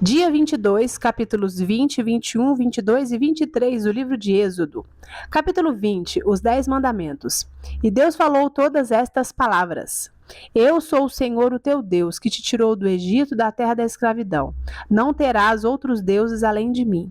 Dia 22, capítulos 20, 21, 22 e 23 do livro de Êxodo. Capítulo 20, os 10 mandamentos. E Deus falou todas estas palavras. Eu sou o Senhor, o teu Deus, que te tirou do Egito, da terra da escravidão. Não terás outros deuses além de mim.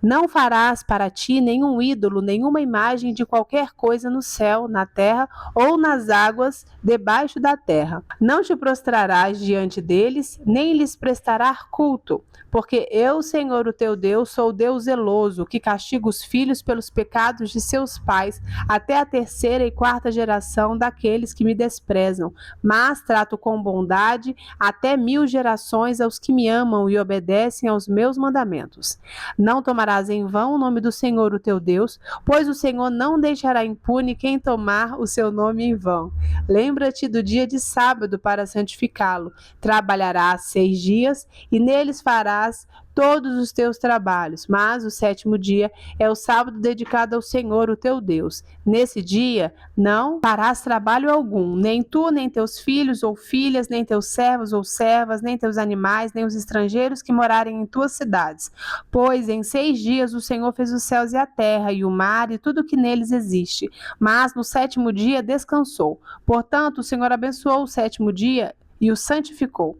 Não farás para ti nenhum ídolo, nenhuma imagem de qualquer coisa no céu, na terra ou nas águas debaixo da terra. Não te prostrarás diante deles, nem lhes prestarás culto, porque eu, Senhor, o teu Deus, sou Deus zeloso, que castiga os filhos pelos pecados de seus pais, até a terceira e quarta geração daqueles que me desprezam, mas trato com bondade até 1000 gerações aos que me amam e obedecem aos meus mandamentos. Não tomarás em vão o nome do Senhor, o teu Deus, pois o Senhor não deixará impune quem tomar o seu nome em vão. Lembra-te do dia de sábado para santificá-lo. Trabalharás 6 dias e neles farás todos os teus trabalhos, mas o 7º dia é o sábado dedicado ao Senhor, o teu Deus. Nesse dia não farás trabalho algum, nem tu, nem teus filhos ou filhas, nem teus servos ou servas, nem teus animais, nem os estrangeiros que morarem em tuas cidades. Pois em 6 dias o Senhor fez os céus e a terra, e o mar, e tudo que neles existe. Mas no 7º dia descansou. Portanto, o Senhor abençoou o 7º dia e o santificou.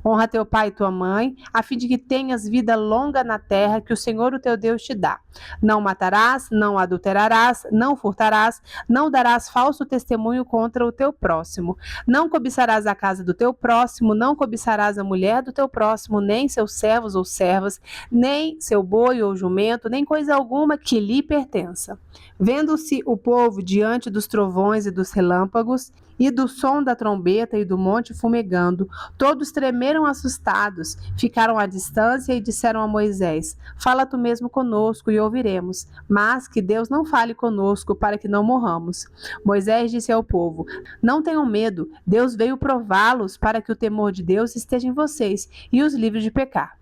Honra teu pai e tua mãe, a fim de que tenhas vida longa na terra que o Senhor, o teu Deus, te dá. Não matarás, não adulterarás, não furtarás, não darás falso testemunho contra o teu próximo. Não cobiçarás a casa do teu próximo, não cobiçarás a mulher do teu próximo, nem seus servos ou servas, nem seu boi ou jumento, nem coisa alguma que lhe pertença. Vendo-se o povo diante dos trovões e dos relâmpagos, e do som da trombeta e do monte fumegando, todos tremeram assustados, ficaram à distância e disseram a Moisés: Fala tu mesmo conosco e ouviremos, mas que Deus não fale conosco para que não morramos. Moisés disse ao povo: Não tenham medo, Deus veio prová-los para que o temor de Deus esteja em vocês e os livre de pecar.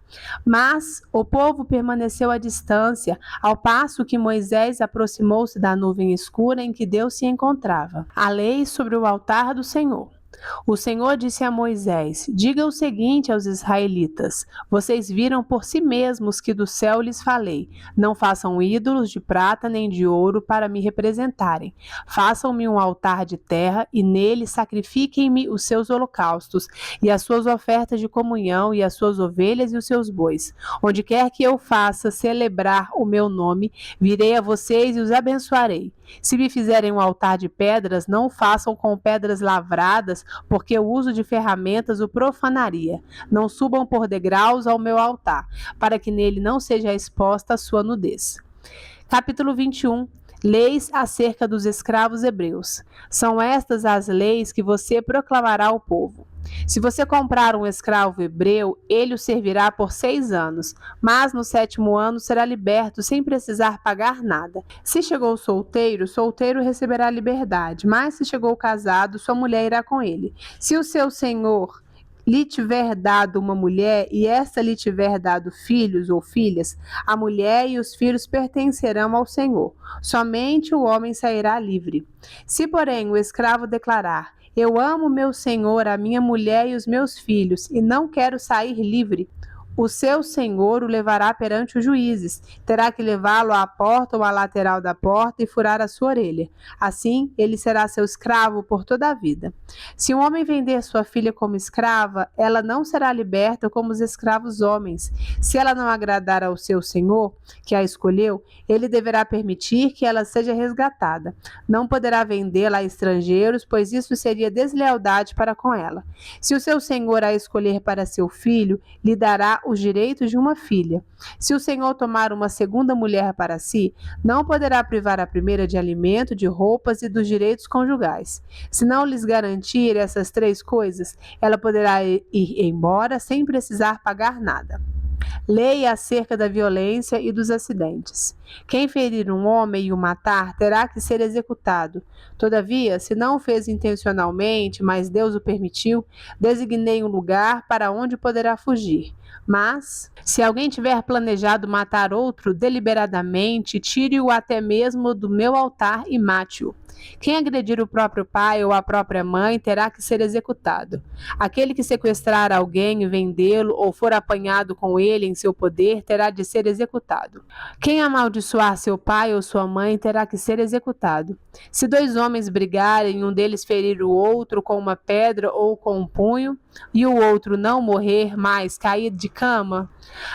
Mas o povo permaneceu à distância, ao passo que Moisés aproximou-se da nuvem escura em que Deus se encontrava. A lei sobre o altar do Senhor. O Senhor disse a Moisés: Diga o seguinte aos israelitas: Vocês viram por si mesmos que do céu lhes falei. Não façam ídolos de prata nem de ouro para me representarem. Façam-me um altar de terra e nele sacrifiquem-me os seus holocaustos e as suas ofertas de comunhão e as suas ovelhas e os seus bois. Onde quer que eu faça celebrar o meu nome, virei a vocês e os abençoarei. Se me fizerem um altar de pedras, não o façam com pedras lavradas, porque o uso de ferramentas o profanaria. Não subam por degraus ao meu altar, para que nele não seja exposta a sua nudez. Capítulo 21. Leis acerca dos escravos hebreus. São estas as leis que você proclamará ao povo. Se você comprar um escravo hebreu, ele o servirá por 6 anos, mas no 7º ano será liberto sem precisar pagar nada. Se chegou solteiro, solteiro receberá liberdade, mas se chegou casado, sua mulher irá com ele. Se o seu senhor lhe tiver dado uma mulher e esta lhe tiver dado filhos ou filhas, a mulher e os filhos pertencerão ao Senhor. Somente o homem sairá livre. Se, porém, o escravo declarar: Eu amo meu senhor, a minha mulher e os meus filhos, e não quero sair livre, o seu senhor o levará perante os juízes. Terá que levá-lo à porta ou à lateral da porta e furar a sua orelha. Assim, ele será seu escravo por toda a vida. Se um homem vender sua filha como escrava, ela não será liberta como os escravos homens. Se ela não agradar ao seu senhor, que a escolheu, ele deverá permitir que ela seja resgatada. Não poderá vendê-la a estrangeiros, pois isso seria deslealdade para com ela. Se o seu senhor a escolher para seu filho, lhe dará os direitos de uma filha. Se o senhor tomar uma segunda mulher para si, não poderá privar a primeira de alimento, de roupas e dos direitos conjugais. Se não lhes garantir essas 3 coisas, ela poderá ir embora sem precisar pagar nada. Lei acerca da violência e dos acidentes. Quem ferir um homem e o matar terá que ser executado. Todavia, se não o fez intencionalmente, mas Deus o permitiu, designei um lugar para onde poderá fugir. Mas, se alguém tiver planejado matar outro deliberadamente, tire-o até mesmo do meu altar e mate-o. Quem agredir o próprio pai ou a própria mãe terá que ser executado. Aquele que sequestrar alguém e vendê-lo ou for apanhado com ele em seu poder terá de ser executado. Quem amaldiçoar seu pai ou sua mãe terá que ser executado. Se dois homens brigarem, um deles ferir o outro com uma pedra ou com um punho, e o outro não morrer, mas cair de cama,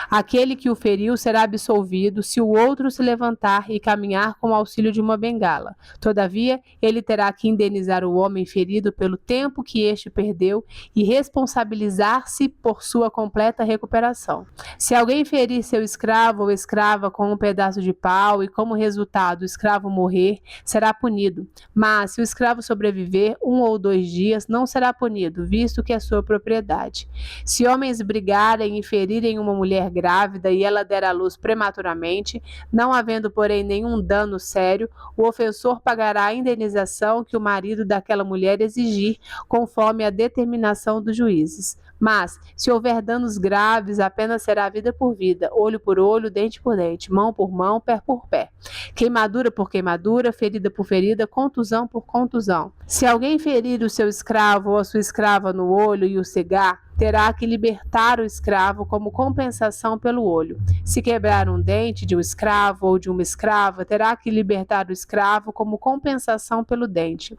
aquele que o feriu será absolvido se o outro se levantar e caminhar com o auxílio de uma bengala. Todavia, ele terá que indenizar o homem ferido pelo tempo que este perdeu e responsabilizar-se por sua completa recuperação. Se alguém ferir seu escravo ou escrava com um pedaço de pau e, como resultado, o escravo morrer, será punido. Mas, se o escravo sobreviver 1 ou 2 dias, não será punido, visto que é sua propriedade. Se homens brigarem e ferirem uma mulher grávida e ela der à luz prematuramente, não havendo, porém, nenhum dano sério, o ofensor pagará a indenização que o marido daquela mulher exigir, conforme a determinação dos juízes. Mas, se houver danos graves, a pena será vida por vida, olho por olho, dente por dente, mão por mão, pé por pé. Queimadura por queimadura, ferida por ferida, contusão por contusão. Se alguém ferir o seu escravo ou a sua escrava no olho e o cegar, terá que libertar o escravo como compensação pelo olho. Se quebrar um dente de um escravo ou de uma escrava, terá que libertar o escravo como compensação pelo dente.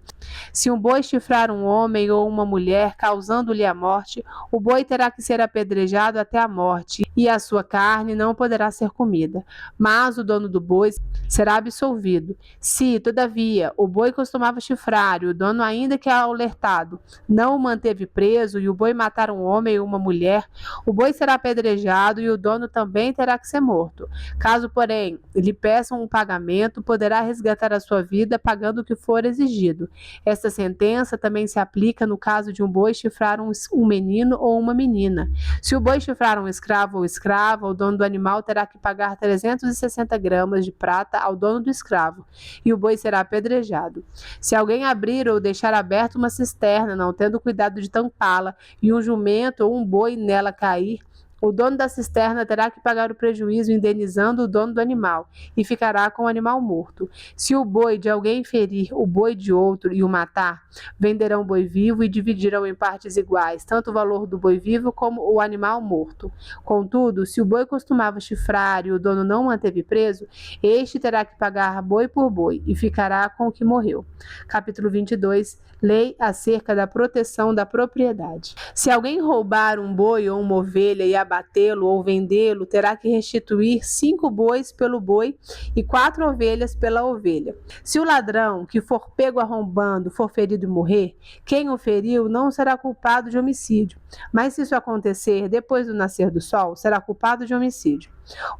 Se um boi chifrar um homem ou uma mulher, causando-lhe a morte, o boi terá que ser apedrejado até a morte, e a sua carne não poderá ser comida. Mas o dono do boi será absolvido. Se, todavia, o boi costumava chifrar e o dono, ainda que alertado, não o manteve preso e o boi matar um homem ou uma mulher, o boi será apedrejado e o dono também terá que ser morto. Caso, porém, lhe peçam um pagamento, poderá resgatar a sua vida pagando o que for exigido. Esta sentença também se aplica no caso de um boi chifrar um menino ou uma menina. Se o boi chifrar um escravo ou escrava, o dono do animal terá que pagar 360 gramas de prata ao dono do escravo, e o boi será apedrejado. Se alguém abrir ou deixar aberta uma cisterna, não tendo cuidado de tampá-la, e um jumento ou um boi nela cair, o dono da cisterna terá que pagar o prejuízo indenizando o dono do animal e ficará com o animal morto. Se o boi de alguém ferir o boi de outro e o matar, venderão o boi vivo e dividirão em partes iguais, tanto o valor do boi vivo como o animal morto. Contudo, se o boi costumava chifrar e o dono não o manteve preso, este terá que pagar boi por boi e ficará com o que morreu. Capítulo 22. Lei acerca da proteção da propriedade. Se alguém roubar um boi ou uma ovelha e abatê-lo ou vendê-lo, terá que restituir 5 bois pelo boi e 4 ovelhas pela ovelha. Se o ladrão que for pego arrombando for ferido e morrer, quem o feriu não será culpado de homicídio. Mas se isso acontecer depois do nascer do sol, será culpado de homicídio.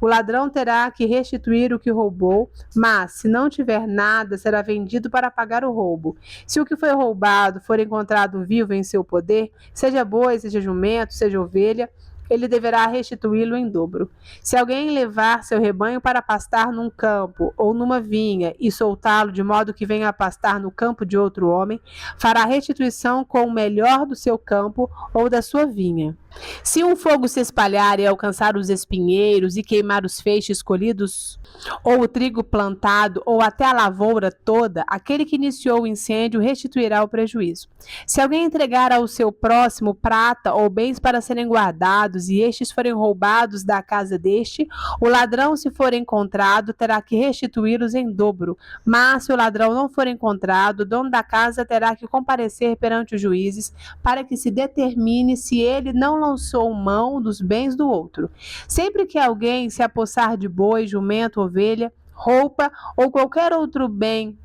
O ladrão terá que restituir o que roubou, mas, se não tiver nada, será vendido para pagar o roubo. Se o que foi roubado for encontrado vivo em seu poder, seja boi, seja jumento, seja ovelha, ele deverá restituí-lo em dobro. Se alguém levar seu rebanho para pastar num campo ou numa vinha e soltá-lo de modo que venha a pastar no campo de outro homem, fará restituição com o melhor do seu campo ou da sua vinha. Se um fogo se espalhar e alcançar os espinheiros e queimar os feixes colhidos, ou o trigo plantado, ou até a lavoura toda, aquele que iniciou o incêndio restituirá o prejuízo. Se alguém entregar ao seu próximo prata ou bens para serem guardados, e estes forem roubados da casa deste, o ladrão, se for encontrado, terá que restituí-los em dobro. Mas, se o ladrão não for encontrado, o dono da casa terá que comparecer perante os juízes, para que se determine se ele não lançou mão dos bens do outro. Sempre que alguém se apossar de boi, jumento, ovelha, roupa ou qualquer outro bem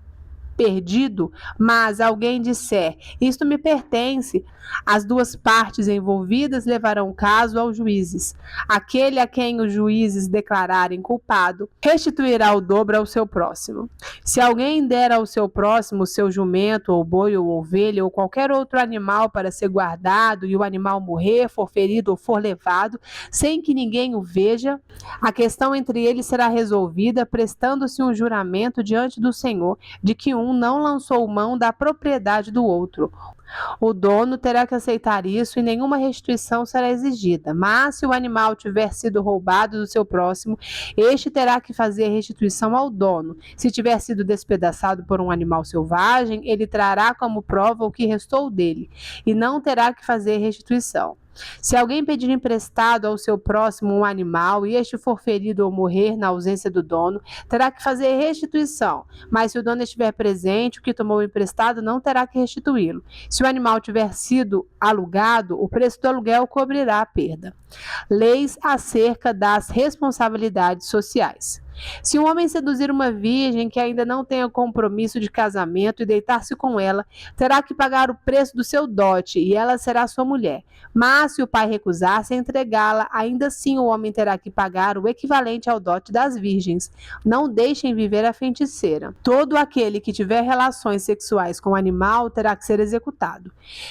perdido, mas alguém disser: isto me pertence, as duas partes envolvidas levarão o caso aos juízes. Aquele a quem os juízes declararem culpado restituirá o dobro ao seu próximo. Se alguém der ao seu próximo seu jumento, ou boi, ou ovelha, ou qualquer outro animal para ser guardado, e o animal morrer, for ferido ou for levado, sem que ninguém o veja, a questão entre eles será resolvida, prestando-se um juramento diante do Senhor, de que um não lançou mão da propriedade do outro. O dono terá que aceitar isso e nenhuma restituição será exigida. Mas se o animal tiver sido roubado do seu próximo, este terá que fazer restituição ao dono. Se tiver sido despedaçado por um animal selvagem, ele trará como prova o que restou dele, e não terá que fazer restituição. Se alguém pedir emprestado ao seu próximo um animal e este for ferido ou morrer na ausência do dono, terá que fazer restituição. Mas se o dono estiver presente, o que tomou emprestado não terá que restituí-lo. Se o animal tiver sido alugado, o preço do aluguel cobrirá a perda. Leis acerca das responsabilidades sociais. Se um homem seduzir uma virgem que ainda não tenha compromisso de casamento e deitar-se com ela, terá que pagar o preço do seu dote e ela será sua mulher. Mas se o pai recusar-se a entregá-la, ainda assim o homem terá que pagar o equivalente ao dote das virgens. Não deixem viver a feiticeira. Todo aquele que tiver relações sexuais com o animal terá que ser executado.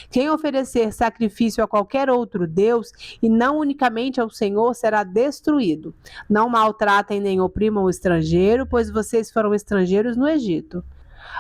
Quem oferecer sacrifício a qualquer outro Deus, e não unicamente ao Senhor, será destruído. Não maltratem nem oprimam o estrangeiro, pois vocês foram estrangeiros no Egito.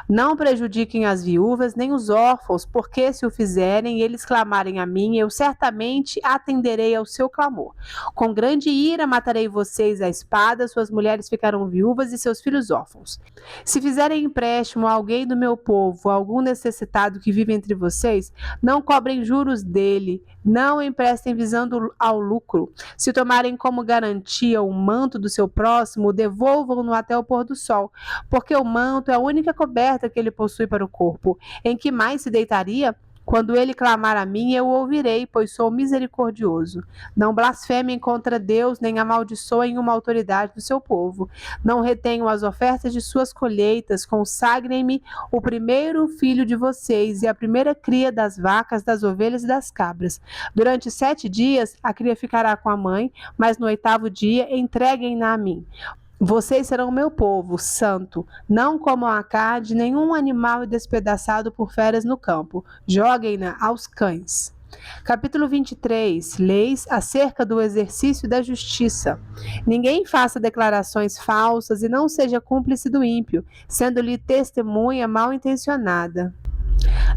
Não prejudiquem as viúvas nem os órfãos, porque se o fizerem e eles clamarem a mim, eu certamente atenderei ao seu clamor. Com grande ira matarei vocês à espada, suas mulheres ficarão viúvas e seus filhos órfãos. Se fizerem empréstimo a alguém do meu povo, a algum necessitado que vive entre vocês, não cobrem juros dele, não emprestem visando ao lucro. Se tomarem como garantia o manto do seu próximo, devolvam-no até o pôr do sol, porque o manto é a única coberta que ele possui para o corpo. Em que mais se deitaria? Quando ele clamar a mim, eu o ouvirei, pois sou misericordioso. Não blasfemem contra Deus, nem amaldiçoem uma autoridade do seu povo. Não retenham as ofertas de suas colheitas, consagrem-me o primeiro filho de vocês e a primeira cria das vacas, das ovelhas e das cabras. Durante 7 dias a cria ficará com a mãe, mas no 8º dia entreguem-na a mim. Vocês serão meu povo, santo. Não comam a carne de nenhum animal despedaçado por feras no campo. Joguem-na aos cães. Capítulo 23. Leis acerca do exercício da justiça. Ninguém faça declarações falsas e não seja cúmplice do ímpio, sendo-lhe testemunha mal intencionada.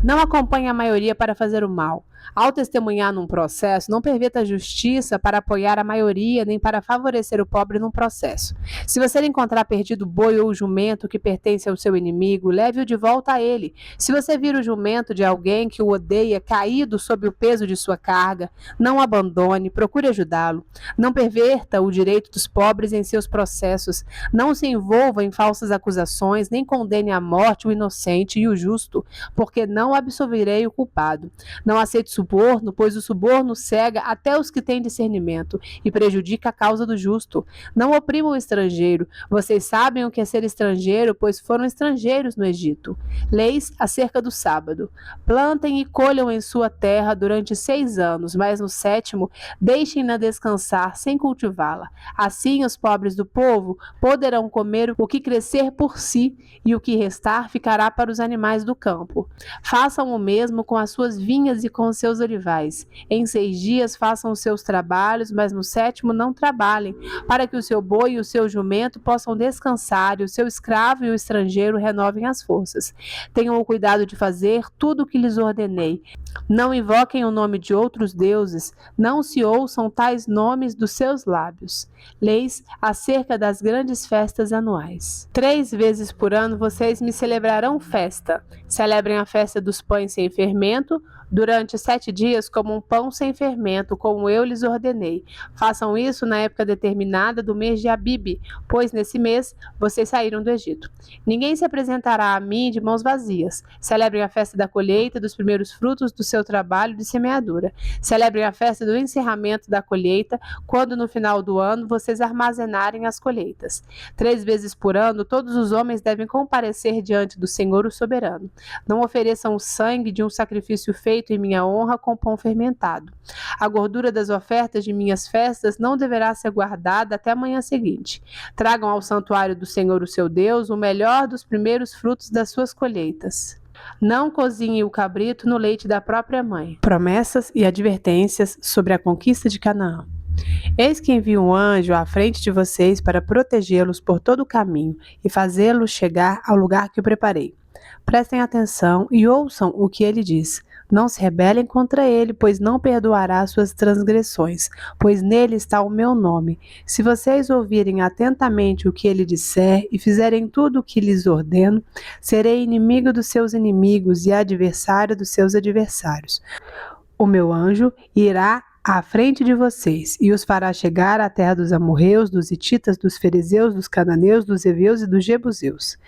Não acompanhe a maioria para fazer o mal. Ao testemunhar num processo, não perverta a justiça para apoiar a maioria, nem para favorecer o pobre num processo. Se você encontrar perdido o boi ou o jumento que pertence ao seu inimigo, leve-o de volta a ele. Se você vir o jumento de alguém que o odeia caído sob o peso de sua carga, não o abandone, procure ajudá-lo. Não perverta o direito dos pobres em seus processos. Não se envolva em falsas acusações, nem condene à morte o inocente e o justo, porque não absolverei o culpado. Não aceite suborno, pois o suborno cega até os que têm discernimento e prejudica a causa do justo. Não oprimam o estrangeiro. Vocês sabem o que é ser estrangeiro, pois foram estrangeiros no Egito. Leis acerca do sábado. Plantem e colham em sua terra durante 6 anos, mas no 7º deixem-na descansar sem cultivá-la. Assim os pobres do povo poderão comer o que crescer por si, e o que restar ficará para os animais do campo. Façam o mesmo com as suas vinhas e com seus olivais. Em 6 dias façam os seus trabalhos, mas no 7º não trabalhem, para que o seu boi e o seu jumento possam descansar, e o seu escravo e o estrangeiro renovem as forças. Tenham o cuidado de fazer tudo o que lhes ordenei. Não invoquem o nome de outros deuses, não se ouçam tais nomes dos seus lábios. Leis acerca das grandes festas anuais. 3 vezes por ano vocês me celebrarão festa. Celebrem a festa dos pães sem fermento, durante 7 dias comam um pão sem fermento, como eu lhes ordenei. Façam isso na época determinada do mês de Abibe, pois nesse mês vocês saíram do Egito. Ninguém se apresentará a mim de mãos vazias. Celebrem a festa da colheita dos primeiros frutos do seu trabalho de semeadura. Celebrem a festa do encerramento da colheita, quando no final do ano vocês armazenarem as colheitas. 3 vezes por ano, todos os homens devem comparecer diante do Senhor o soberano. Não ofereçam o sangue de um sacrifício feito em minha honra com pão fermentado. A gordura das ofertas de minhas festas não deverá ser guardada até a manhã seguinte. Tragam ao santuário do Senhor o seu Deus o melhor dos primeiros frutos das suas colheitas. Não cozinhe o cabrito no leite da própria mãe. Promessas e advertências sobre a conquista de Canaã. Eis que envio um anjo à frente de vocês para protegê-los por todo o caminho e fazê-los chegar ao lugar que eu preparei. Prestem atenção e ouçam o que ele diz. Não se rebelem contra ele, pois não perdoará suas transgressões, pois nele está o meu nome. Se vocês ouvirem atentamente o que ele disser e fizerem tudo o que lhes ordeno, serei inimigo dos seus inimigos e adversário dos seus adversários. O meu anjo irá à frente de vocês, e os fará chegar à terra dos amorreus, dos hititas, dos ferezeus, dos cananeus, dos heveus e dos jebuseus.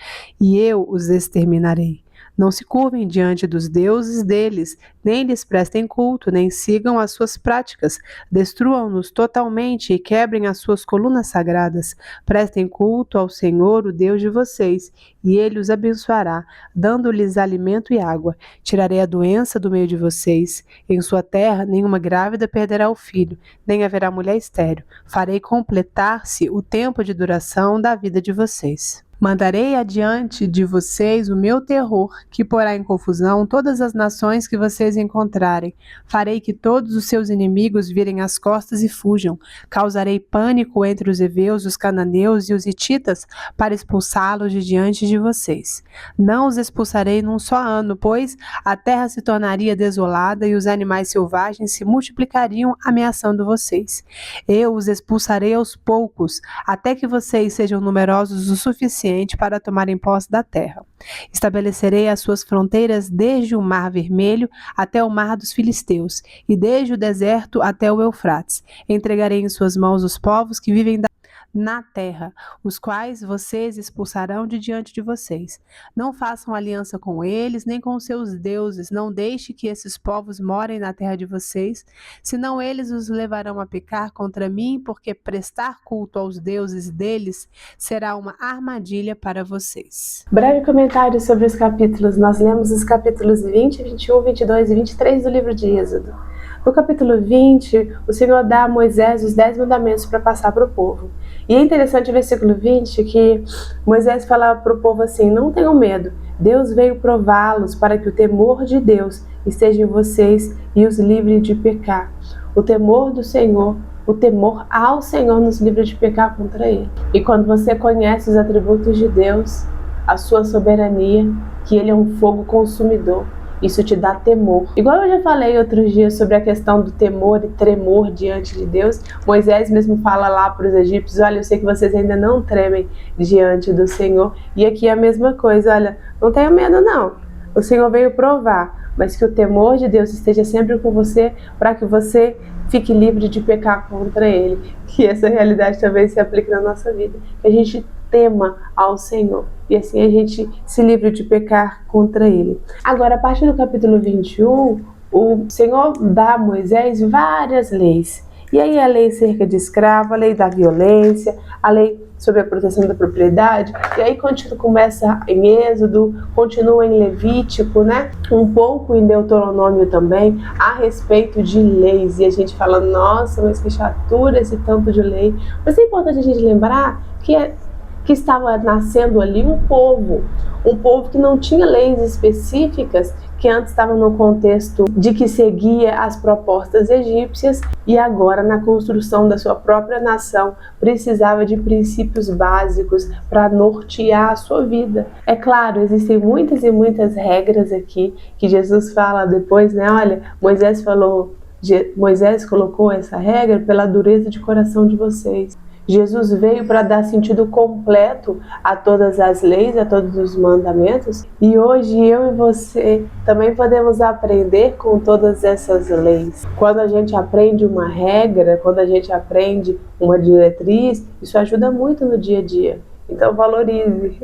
E eu os exterminarei. Não se curvem diante dos deuses deles, nem lhes prestem culto, nem sigam as suas práticas. Destruam-nos totalmente e quebrem as suas colunas sagradas. Prestem culto ao Senhor, o Deus de vocês, e ele os abençoará, dando-lhes alimento e água. Tirarei a doença do meio de vocês. Em sua terra, nenhuma grávida perderá o filho, nem haverá mulher estéril. Farei completar-se o tempo de duração da vida de vocês. Mandarei adiante de vocês o meu terror, que porá em confusão todas as nações que vocês encontrarem. Farei que todos os seus inimigos virem as costas e fujam. Causarei pânico entre os heveus, os cananeus e os hititas, para expulsá-los de diante de vocês. Não os expulsarei num só ano, pois a terra se tornaria desolada e os animais selvagens se multiplicariam, ameaçando vocês. Eu os expulsarei aos poucos, até que vocês sejam numerosos o suficiente para tomarem posse da terra. Estabelecerei as suas fronteiras desde o Mar Vermelho até o Mar dos Filisteus, e desde o deserto até o Eufrates. Entregarei em suas mãos os povos que vivem na terra, os quais vocês expulsarão de diante de vocês. Não façam aliança com eles, nem com seus deuses. Não deixe que esses povos morem na terra de vocês, senão eles os levarão a pecar contra mim, porque prestar culto aos deuses deles será uma armadilha para vocês. Breve comentário sobre os capítulos. Nós lemos os capítulos 20, 21, 22 e 23 do livro de Êxodo. No capítulo 20, o Senhor dá a Moisés os 10 mandamentos para passar para o povo. E é interessante o versículo 20 que Moisés fala para o povo assim: não tenham medo, Deus veio prová-los para que o temor de Deus esteja em vocês e os livre de pecar. O temor do Senhor, o temor ao Senhor nos livra de pecar contra Ele. E quando você conhece os atributos de Deus, a sua soberania, que Ele é um fogo consumidor, isso te dá temor. Igual eu já falei outros dias sobre a questão do temor e tremor diante de Deus, Moisés mesmo fala lá para os egípcios: olha, eu sei que vocês ainda não tremem diante do Senhor. E aqui é a mesma coisa: olha, não tenha medo não. O Senhor veio provar, mas que o temor de Deus esteja sempre com você, para que você fique livre de pecar contra Ele. Que essa realidade também se aplique na nossa vida. Que a gente tema ao Senhor e assim a gente se livre de pecar contra Ele. Agora, a partir do capítulo 21, o Senhor dá a Moisés várias leis. E aí a lei cerca de escravo, a lei da violência, a lei sobre a proteção da propriedade, e aí começa em Êxodo, continua em Levítico, né? Um pouco em Deuteronômio também, a respeito de leis. E a gente fala: nossa, mas que chatura esse tanto de lei. Mas é importante a gente lembrar que estava nascendo ali um povo que não tinha leis específicas, que antes estava no contexto de que seguia as propostas egípcias e agora, na construção da sua própria nação, precisava de princípios básicos para nortear a sua vida. É claro, existem muitas e muitas regras aqui que Jesus fala depois, né? Olha, Moisés colocou essa regra pela dureza de coração de vocês. Jesus veio para dar sentido completo a todas as leis, a todos os mandamentos. E hoje eu e você também podemos aprender com todas essas leis. Quando a gente aprende uma regra, quando a gente aprende uma diretriz, isso ajuda muito no dia a dia. Então valorize.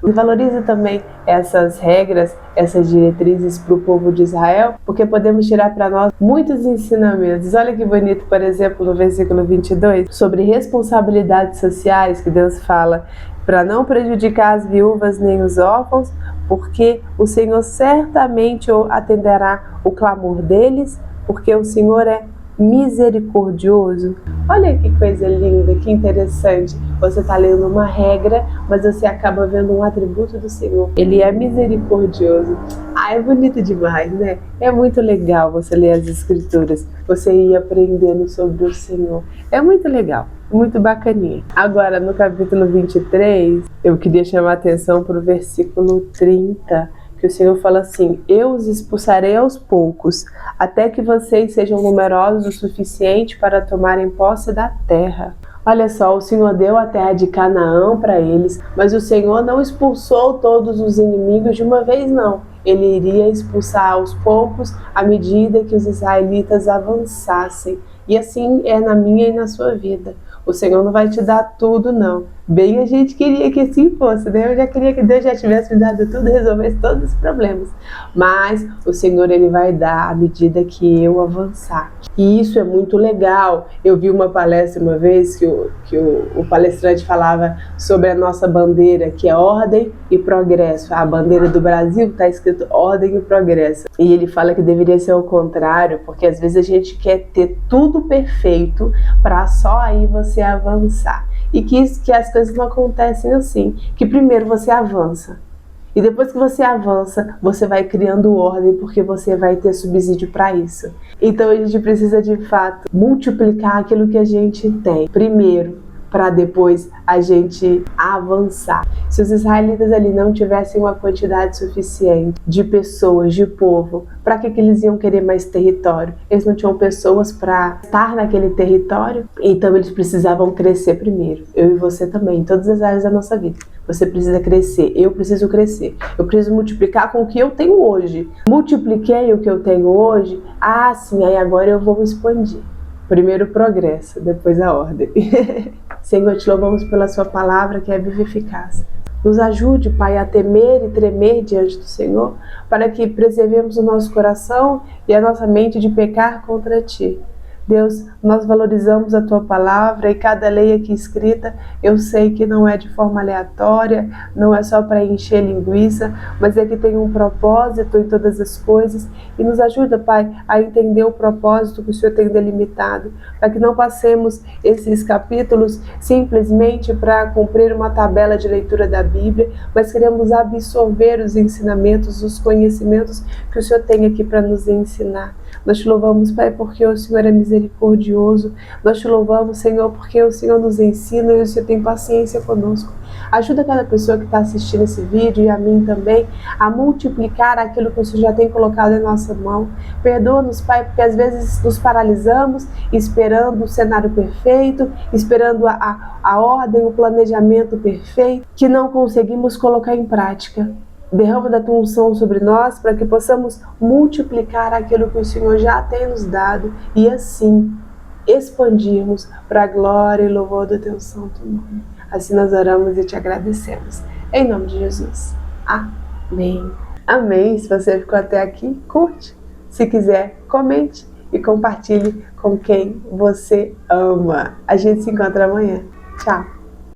Valorize também essas regras, essas diretrizes para o povo de Israel, porque podemos tirar para nós muitos ensinamentos. Olha que bonito, por exemplo, no versículo 22, sobre responsabilidades sociais, que Deus fala para não prejudicar as viúvas nem os órfãos, porque o Senhor certamente atenderá o clamor deles, porque o Senhor é misericordioso. Olha que coisa linda, que interessante. Você está lendo uma regra, mas você acaba vendo um atributo do Senhor. Ele é misericordioso. É bonito demais, né? É muito legal você ler as Escrituras, você ir aprendendo sobre o Senhor. É muito legal, muito bacaninha. Agora, no capítulo 23, eu queria chamar a atenção para o versículo 30, que o Senhor fala assim: eu os expulsarei aos poucos, até que vocês sejam numerosos o suficiente para tomarem posse da terra. Olha só, o Senhor deu a terra de Canaã para eles, mas o Senhor não expulsou todos os inimigos de uma vez, não. Ele iria expulsar aos poucos à medida que os israelitas avançassem. E assim é na minha e na sua vida. O Senhor não vai te dar tudo, não. Bem, a gente queria que assim fosse, né? Eu já queria que Deus já tivesse me dado tudo, resolvesse todos os problemas. Mas o Senhor, Ele vai dar à medida que eu avançar. E isso é muito legal. Eu vi uma palestra uma vez que o palestrante falava sobre a nossa bandeira, que é ordem e progresso. A bandeira do Brasil está escrito ordem e progresso. E ele fala que deveria ser o contrário, porque às vezes a gente quer ter tudo perfeito para só aí você avançar. E que as coisas não acontecem assim, que primeiro você avança e depois que você avança, você vai criando ordem, porque você vai ter subsídio para isso. Então a gente precisa de fato multiplicar aquilo que a gente tem primeiro, para depois a gente avançar. Se os israelitas ali não tivessem uma quantidade suficiente de pessoas, de povo, para que eles iam querer mais território? Eles não tinham pessoas para estar naquele território, então eles precisavam crescer primeiro. Eu e você também, em todas as áreas da nossa vida. Você precisa crescer, eu preciso crescer. Eu preciso multiplicar com o que eu tenho hoje. Multipliquei o que eu tenho hoje, sim, aí agora eu vou expandir. Primeiro o progresso, depois a ordem. Senhor, te louvamos pela sua palavra que é viva e eficaz. Nos ajude, Pai, a temer e tremer diante do Senhor, para que preservemos o nosso coração e a nossa mente de pecar contra Ti. Deus, nós valorizamos a Tua palavra e cada lei aqui escrita, eu sei que não é de forma aleatória, não é só para encher linguiça, mas é que tem um propósito em todas as coisas. E nos ajuda, Pai, a entender o propósito que o Senhor tem delimitado, para que não passemos esses capítulos simplesmente para cumprir uma tabela de leitura da Bíblia, mas queremos absorver os ensinamentos, os conhecimentos que o Senhor tem aqui para nos ensinar. Nós te louvamos, Pai, porque o Senhor é misericordioso. Nós te louvamos, Senhor, porque o Senhor nos ensina e o Senhor tem paciência conosco. Ajuda cada pessoa que está assistindo esse vídeo e a mim também a multiplicar aquilo que o Senhor já tem colocado em nossa mão. Perdoa-nos, Pai, porque às vezes nos paralisamos esperando o cenário perfeito, esperando a ordem, o planejamento perfeito, que não conseguimos colocar em prática. Derrama da tua unção sobre nós para que possamos multiplicar aquilo que o Senhor já tem nos dado e assim expandirmos para a glória e louvor do teu santo nome. Assim nós oramos e te agradecemos. Em nome de Jesus. Amém. Amém. Se você ficou até aqui, curte. Se quiser, comente e compartilhe com quem você ama. A gente se encontra amanhã. Tchau.